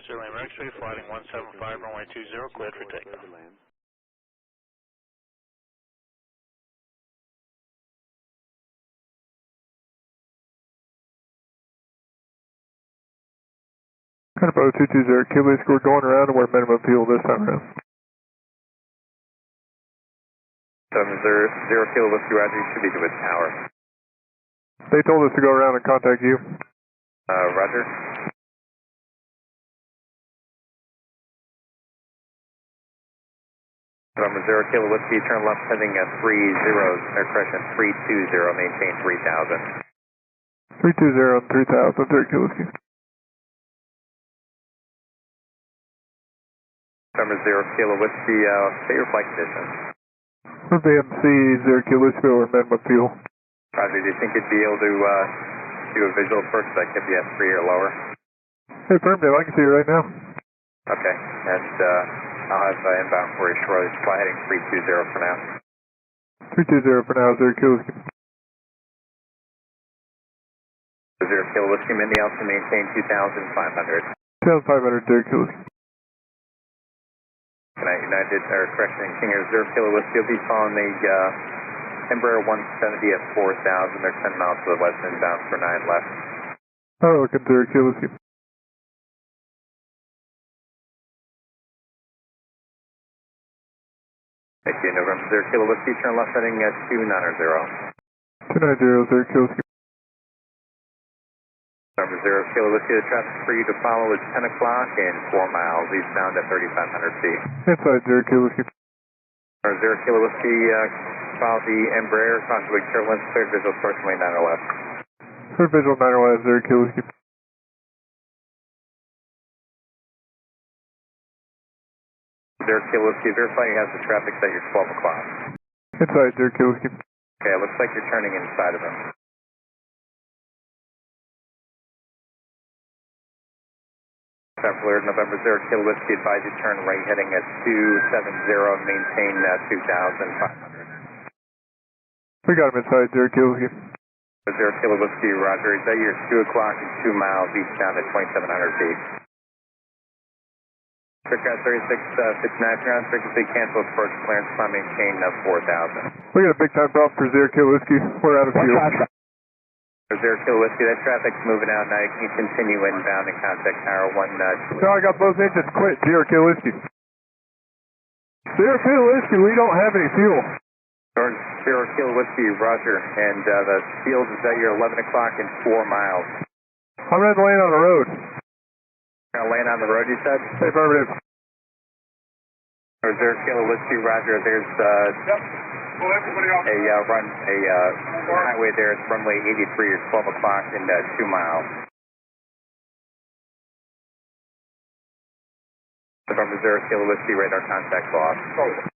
Roger, Lima X-ray, flighting 175, runway 20, cleared for takeoff. Kind of 220, Kilo Whiskey, we're going around and we're minimum fuel this time around. 70 Kilo Whiskey, Roger, you should be good with tower. They told us to go around and contact you. Roger. 0 Kilo Whiskey, turn left heading at 320, maintain 3000. 320 and 3000, 0 Kilo Whiskey. 0 Kilo Whiskey, state your flight condition. For VMC, 0 Kilo Whiskey, or minimum fuel. Roger, do you think you'd be able to do a visual first that could be at 3 or lower? Hey, Firmdale, I can see you right now. Okay, and I'll have inbound for you shortly. Fly heading 320 for now. 320 for now, 0 Kilo Whiskey. 0 Kilo Whiskey, Mindy, also maintain 2500. 2500, 0 Kilo Whiskey. United, or correction, King Air 0 Kilo Whiskey, you'll be following the Embraer 170 at 4000. They're 10 miles to the west inbound for 9 left. Oh, looking 0 Kilo Whiskey. Thank you, November 0 Kilo Whiskey, turn left heading at 290. 290, 0 Kilo Whiskey. November 0 Kilo Whiskey, the traffic for you to follow is 10 o'clock and 4 miles eastbound at 3500 feet. Inside 0 Kilo Whiskey. November 0 Kilo Whiskey, follow the Embraer, cross the turbulence, clear visual approximately 9 or left. Clear visual 9 or left, 0 Kilo Whiskey. 0 Kilo Whiskey, verify you have the traffic set your 12 o'clock. Inside 0 Kilo Whiskey. Okay, it looks like you're turning inside of them. Cleared, November 0 Kilo Whiskey, advise you turn right heading at 270, maintain 2500. We got him inside 0 Kilo Whiskey. 0 Kilo Whiskey, Roger, is that your 2 o'clock and 2 miles eastbound at 2700 feet? Aircraft 3659, ground frequency cancel approach clearance, climb maintain 4000. We got a big time problem for 0 Kilo Whiskey. We're out of fuel. 0 Kilo Whiskey, that traffic's moving out now. You can continue inbound and contact Tower 1. No, I got both engines quit, 0 Kilo Whiskey. 0 Kilo Whiskey, we don't have any fuel. 0 Kilo Whiskey, Roger, and the field is at your 11 o'clock and 4 miles. I'm ready to land on the road. Gonna land on the road, you said? Affirmative. 0 Kilo Whiskey, Roger, there's a highway there, it's runway 83 or 12 o'clock and 2 miles. November 0 Kilo Whiskey, radar contact lost.